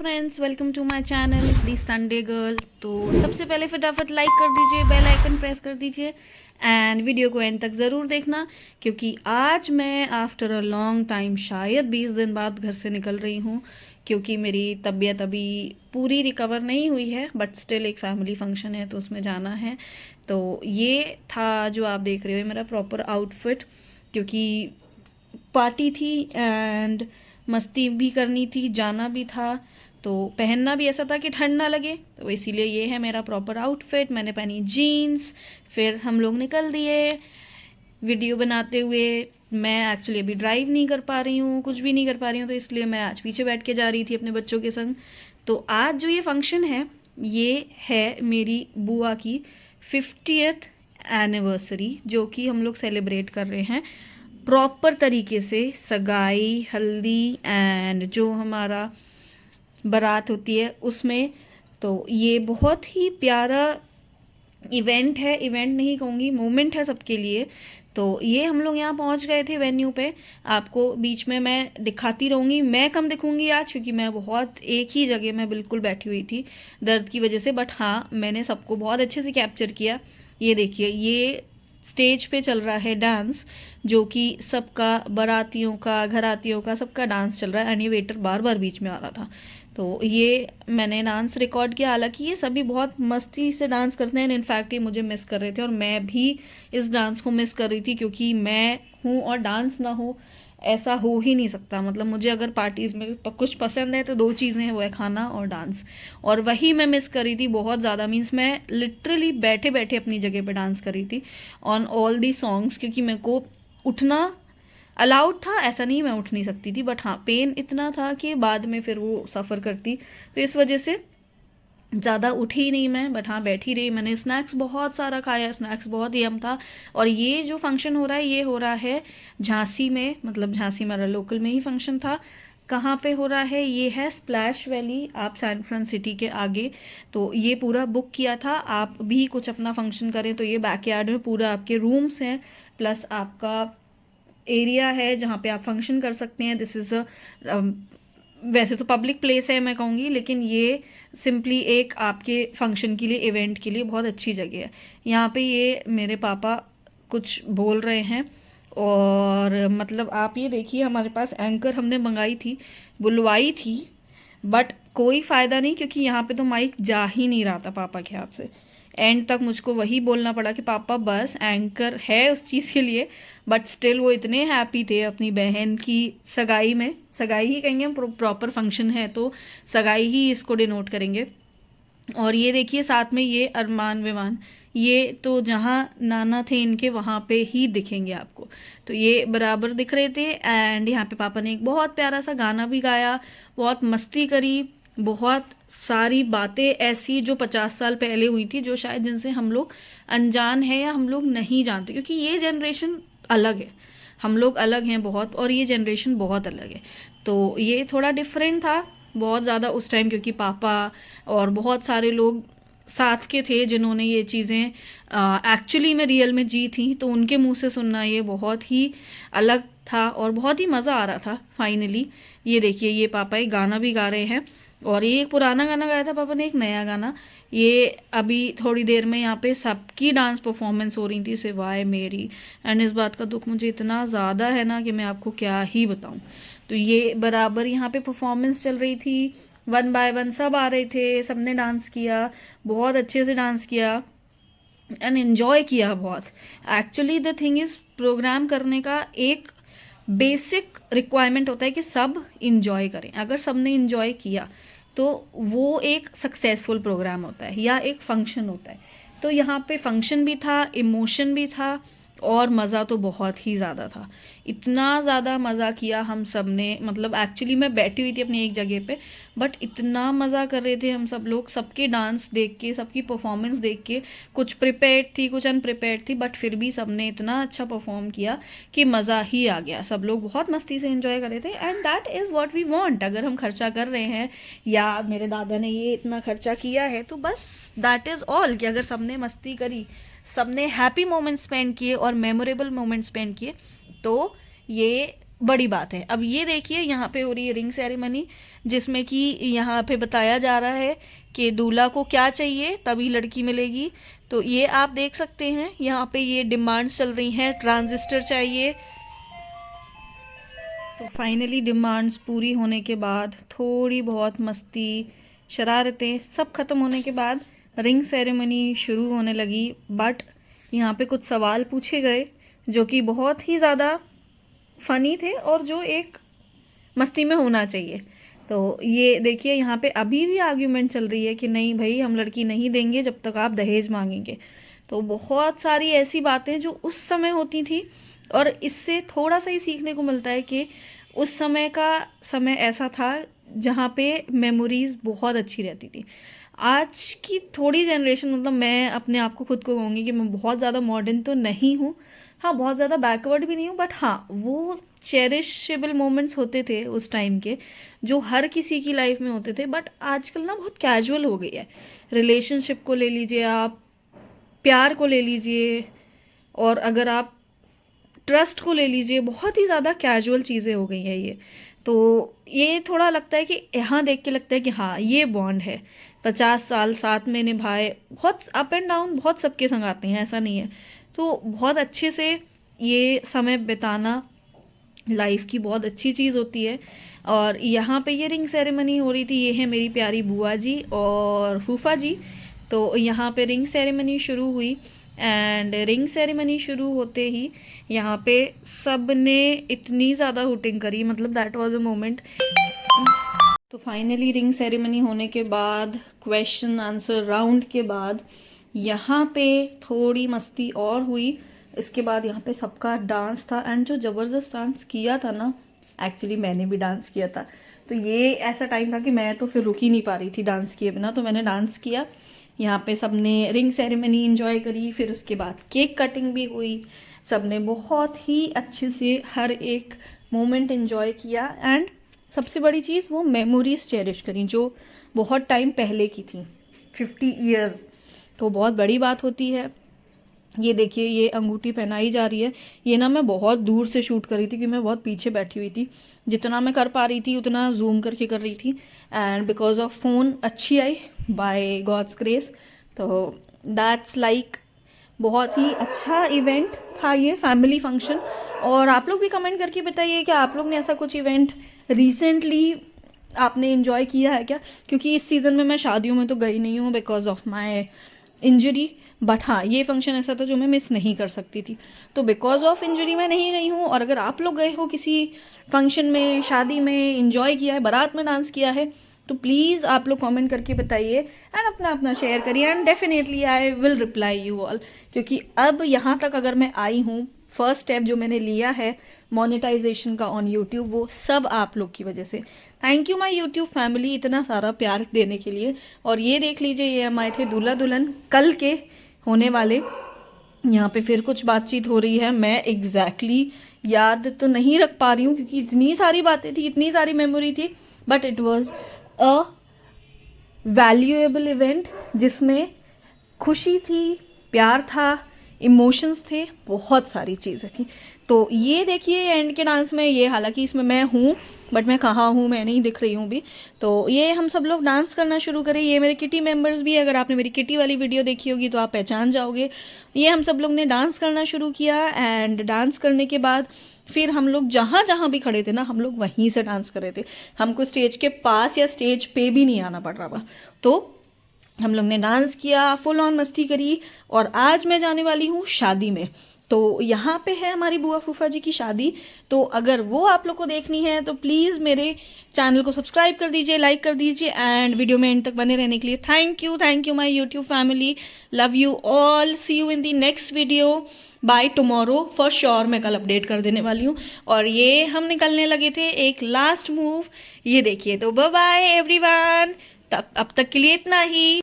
Friends, welcome to my channel the Sunday girl. तो सबसे पहले फटाफट लाइक कर दीजिए, बेल आइकन प्रेस कर दीजिए एंड वीडियो को एंड तक ज़रूर देखना, क्योंकि आज मैं आफ्टर अ लॉन्ग टाइम, शायद 20 दिन बाद घर से निकल रही हूँ, क्योंकि मेरी तबीयत अभी पूरी रिकवर नहीं हुई है, बट स्टिल एक फैमिली फंक्शन है तो उसमें जाना है। तो ये था जो आप देख रहे हो मेरा प्रॉपर आउटफिट, क्योंकि पार्टी थी एंड मस्ती भी करनी थी, जाना भी था, तो पहनना भी ऐसा था कि ठंड ना लगे, तो इसीलिए ये है मेरा प्रॉपर आउटफिट। मैंने पहनी जीन्स, फिर हम लोग निकल दिए वीडियो बनाते हुए। मैं एक्चुअली अभी ड्राइव नहीं कर पा रही हूँ, कुछ भी नहीं कर पा रही हूँ, तो इसलिए मैं आज पीछे बैठ के जा रही थी अपने बच्चों के संग। तो आज जो ये फंक्शन है, ये है मेरी बुआ की 50th एनिवर्सरी, जो कि हम लोग सेलिब्रेट कर रहे हैं प्रॉपर तरीके से। सगाई, हल्दी एंड जो हमारा बारात होती है उसमें। तो ये बहुत ही प्यारा इवेंट है, इवेंट नहीं कहूँगी, मोमेंट है सबके लिए। तो ये हम लोग यहाँ पहुँच गए थे वेन्यू पे। आपको बीच में मैं दिखाती रहूँगी, मैं कम दिखूँगी आज, क्योंकि मैं बहुत एक ही जगह में बिल्कुल बैठी हुई थी दर्द की वजह से। बट हाँ, मैंने सबको बहुत अच्छे से कैप्चर किया। ये देखिए, ये स्टेज पे चल रहा है डांस, जो कि सबका, बारातियों का, घरातियों का, सबका डांस चल रहा है। एंड ये वेटर बार बार बीच में आ रहा था, तो ये मैंने डांस रिकॉर्ड किया। हालांकि ये सभी बहुत मस्ती से डांस करते हैं, इनफैक्ट ये मुझे मिस कर रहे थे और मैं भी इस डांस को मिस कर रही थी, क्योंकि मैं हूँ और डांस ना हो ऐसा हो ही नहीं सकता। मतलब मुझे अगर पार्टीज़ में कुछ पसंद है तो दो चीज़ें हैं, वो है खाना और डांस, और वही मैं मिस कर रही थी बहुत ज़्यादा। मीन्स मैं लिटरली बैठे बैठे अपनी जगह पे डांस कर रही थी ऑन ऑल दी सॉन्ग्स, क्योंकि मेरे को उठना अलाउड था, ऐसा नहीं मैं उठ नहीं सकती थी, बट हाँ पेन इतना था कि बाद में फिर वो सफ़र करती, तो इस वजह से ज़्यादा उठी नहीं मैं, बट हाँ बैठी रही। मैंने स्नैक्स बहुत सारा खाया, स्नैक्स बहुत यम था। और ये जो फंक्शन हो रहा है, ये हो रहा है झांसी में, मतलब झांसी हमारा लोकल में ही फंक्शन था। कहाँ पे हो रहा है? ये है स्प्लैश वैली, आप सैन फ्रांस सिटी के आगे। तो ये पूरा बुक किया था। आप भी कुछ अपना फंक्शन करें तो ये बैकयार्ड में पूरा आपके रूम्स हैं, प्लस आपका एरिया है जहाँ पे आप फंक्शन कर सकते हैं। दिस इज़ अ, वैसे तो पब्लिक प्लेस है मैं कहूँगी, लेकिन ये सिंपली एक आपके फंक्शन के लिए, इवेंट के लिए बहुत अच्छी जगह है। यहाँ पे ये मेरे पापा कुछ बोल रहे हैं, और मतलब आप ये देखिए, हमारे पास एंकर हमने मंगाई थी, बुलवाई थी, बट कोई फ़ायदा नहीं, क्योंकि यहाँ पे तो माइक जा ही नहीं रहा था पापा के हाथ से। एंड तक मुझको वही बोलना पड़ा कि पापा बस एंकर है उस चीज़ के लिए, बट स्टिल वो इतने हैप्पी थे अपनी बहन की सगाई में। सगाई ही कहेंगे, प्रॉपर फंक्शन है तो सगाई ही इसको डिनोट करेंगे। और ये देखिए साथ में ये अरमान विमान, ये तो जहाँ नाना थे इनके वहाँ पे ही दिखेंगे आपको, तो ये बराबर दिख रहे थे। एंड यहाँ पे पापा ने एक बहुत प्यारा सा गाना भी गाया, बहुत मस्ती करी, बहुत सारी बातें ऐसी जो 50 साल पहले हुई थी, जो शायद जिनसे हम लोग अनजान है या हम लोग नहीं जानते, क्योंकि ये जनरेशन अलग है, हम लोग अलग हैं बहुत, और ये जनरेशन बहुत अलग है। तो ये थोड़ा डिफरेंट था बहुत ज़्यादा उस टाइम, क्योंकि पापा और बहुत सारे लोग साथ के थे जिन्होंने ये चीज़ें एक्चुअली में रियल में जी थी, तो उनके मुंह से सुनना ये बहुत ही अलग था और बहुत ही मज़ा आ रहा था फाइनली। ये देखिए, ये पापा एक गाना भी गा रहे हैं, और ये एक पुराना गाना गाया था पापा ने, एक नया गाना। ये अभी थोड़ी देर में यहाँ पे सबकी डांस परफॉर्मेंस हो रही थी सिवाय मेरी, एंड इस बात का दुख मुझे इतना ज़्यादा है ना कि मैं आपको क्या ही बताऊँ। तो ये बराबर यहाँ पे परफॉर्मेंस चल रही थी, वन बाय वन सब आ रहे थे, सबने डांस किया, बहुत अच्छे से डांस किया एंड एन्जॉय किया बहुत। Actually the thing is, program करने का एक बेसिक रिक्वायरमेंट होता है कि सब इंजॉय करें। अगर सबने इंजॉय किया तो वो एक सक्सेसफुल प्रोग्राम होता है या एक फंक्शन होता है। तो यहाँ पे फंक्शन भी था, इमोशन भी था, और मज़ा तो बहुत ही ज़्यादा था। इतना ज़्यादा मज़ा किया हम सब ने, मतलब एक्चुअली मैं बैठी हुई थी अपनी एक जगह पे, बट इतना मज़ा कर रहे थे हम सब लोग, सबके डांस देख के, सबकी परफॉर्मेंस देख के। कुछ प्रिपेयर्ड थी, कुछ अनप्रिपेयर्ड थी, बट फिर भी सबने इतना अच्छा परफॉर्म किया कि मज़ा ही आ गया। सब लोग बहुत मस्ती से एंजॉय कर रहे थे, and that is what we want. अगर हम खर्चा कर रहे हैं या मेरे दादा ने ये इतना खर्चा किया है, तो बस दैट इज़ ऑल, कि अगर सबने मस्ती करी, सबने हैप्पी मोमेंट स्पेंड किए और मेमोरेबल मोमेंट स्पेंड किए, तो ये बड़ी बात है। अब ये देखिए यहाँ पे हो रही है रिंग सेरेमनी, जिसमें कि यहाँ पे बताया जा रहा है कि दूल्हा को क्या चाहिए तभी लड़की मिलेगी। तो ये आप देख सकते हैं यहाँ पे ये डिमांड्स चल रही हैं, ट्रांजिस्टर चाहिए। तो फाइनली डिमांड्स पूरी होने के बाद, थोड़ी बहुत मस्ती शरारतें सब खत्म होने के बाद रिंग सेरेमनी शुरू होने लगी। बट यहाँ पे कुछ सवाल पूछे गए जो कि बहुत ही ज़्यादा फ़नी थे और जो एक मस्ती में होना चाहिए। तो ये देखिए यहाँ पे अभी भी आर्ग्यूमेंट चल रही है कि नहीं भाई, हम लड़की नहीं देंगे जब तक आप दहेज मांगेंगे। तो बहुत सारी ऐसी बातें जो उस समय होती थी, और इससे थोड़ा सा ही सीखने को मिलता है कि उस समय का समय ऐसा था जहाँ पे मेमोरीज बहुत अच्छी रहती थी। आज की थोड़ी जनरेशन, मतलब मैं अपने आप को खुद को कहूँगी कि मैं बहुत ज़्यादा मॉडर्न तो नहीं हूँ, हाँ बहुत ज़्यादा बैकवर्ड भी नहीं हूँ, बट हाँ वो चेरिशेबल मोमेंट्स होते थे उस टाइम के जो हर किसी की लाइफ में होते थे। बट आजकल ना बहुत कैजुअल हो गई है। रिलेशनशिप को ले लीजिए आप, प्यार को ले लीजिए, और अगर आप ट्रस्ट को ले लीजिए, बहुत ही ज़्यादा कैजुअल चीज़ें हो गई हैं ये। तो ये थोड़ा लगता है कि यहाँ देख के लगता है कि हाँ ये बॉन्ड है, 50 साल साथ में निभाए, बहुत अप एंड डाउन बहुत सबके संग आते हैं, ऐसा नहीं है। तो बहुत अच्छे से ये समय बिताना लाइफ की बहुत अच्छी चीज़ होती है। और यहाँ पे ये रिंग सेरेमनी हो रही थी। ये है मेरी प्यारी बुआ जी और फूफा जी। तो यहाँ पे रिंग सेरेमनी शुरू हुई, एंड रिंग सेरेमनी शुरू होते ही यहाँ पे सब ने इतनी ज़्यादा हुटिंग करी, मतलब दैट वाज अ मोमेंट। तो फाइनली रिंग सेरेमनी होने के बाद, क्वेश्चन आंसर राउंड के बाद, यहाँ पे थोड़ी मस्ती और हुई। इसके बाद यहाँ पे सबका डांस था, एंड जो ज़बरदस्त डांस किया था ना, एक्चुअली मैंने भी डांस किया था। तो ये ऐसा टाइम था कि मैं तो फिर रुक ही नहीं पा रही थी डांस किए बिना, तो मैंने डांस किया। यहाँ पे सबने रिंग सेरेमनी एंजॉय करी, फिर उसके बाद केक कटिंग भी हुई। सबने बहुत ही अच्छे से हर एक मोमेंट एंजॉय किया, एंड सबसे बड़ी चीज़ वो मेमोरीज चेरिश करी जो बहुत टाइम पहले की थी, 50 ईयर्स। तो बहुत बड़ी बात होती है। ये देखिए ये अंगूठी पहनाई जा रही है। ये ना मैं बहुत दूर से शूट कर रही थी क्योंकि मैं बहुत पीछे बैठी हुई थी। जितना मैं कर पा रही थी उतना जूम करके कर रही थी, एंड बिकॉज ऑफ फ़ोन अच्छी आई बाय गॉड्स ग्रेस। तो दैट्स लाइक बहुत ही अच्छा इवेंट था ये फैमिली फंक्शन। और आप लोग भी कमेंट करके बताइए कि आप लोग ने ऐसा कुछ इवेंट रिसेंटली आपने इन्जॉय किया है क्या, क्योंकि इस सीज़न में मैं शादियों में तो गई नहीं हूँ because of my injury. But हाँ ये फंक्शन ऐसा था जो मैं मिस नहीं कर सकती थी, तो बिकॉज ऑफ इंजरी मैं नहीं गई हूँ। और अगर आप लोग गए हो किसी फंक्शन में, शादी में, इंजॉय किया है, बारात में डांस किया है, तो प्लीज़ आप लोग कमेंट करके बताइए एंड अपना अपना शेयर करिए, and definitely I will reply you all. क्योंकि अब यहाँ तक अगर मैं आई हूँ, फर्स्ट स्टेप जो मैंने लिया है मोनेटाइजेशन का ऑन यूट्यूब, वो सब आप लोग की वजह से। Thank you my YouTube family इतना सारा प्यार देने के लिए। और ये देख लीजिए ये हम आए थे दूल्हा दुल्हन कल के होने वाले। यहाँ पे फिर कुछ बातचीत हो रही है, मैं एग्जैक्टली याद तो नहीं रख पा रही हूँ क्योंकि इतनी सारी बातें थी, इतनी सारी मेमोरी थी। But it was a valuable event जिसमें खुशी थी, प्यार था, इमोशंस थे, बहुत सारी चीज़ें थी। तो ये देखिए एंड के डांस में, ये हालांकि इसमें मैं हूँ बट मैं कहाँ हूँ, मैं नहीं दिख रही हूँ भी। तो ये हम सब लोग डांस करना शुरू करें। ये मेरे किटी मेंबर्स भी, अगर आपने मेरी किटी वाली वीडियो देखी होगी तो आप पहचान जाओगे। ये हम सब लोग ने डांस करना शुरू किया, एंड डांस करने के बाद फिर हम लोग जहाँ जहाँ भी खड़े थे ना, हम लोग वहीं से डांस कर रहे थे। हमको स्टेज के पास या स्टेज पे भी नहीं आना पड़ रहा था। तो हम लोग ने डांस किया, फुल ऑन मस्ती करी। और आज मैं जाने वाली हूँ शादी में। तो यहाँ पे है हमारी बुआ फूफा जी की शादी। तो अगर वो आप लोग को देखनी है तो प्लीज़ मेरे चैनल को सब्सक्राइब कर दीजिए, लाइक कर दीजिए, एंड वीडियो में एंड तक बने रहने के लिए thank you my YouTube family. Love you all, see you in the next video bye tomorrow for sure. मैं कल अपडेट कर देने वाली हूँ। और ये हम निकलने लगे थे एक लास्ट मूव, ये देखिए। तो बाय बाय एवरीवन, अब तक के लिए इतना ही।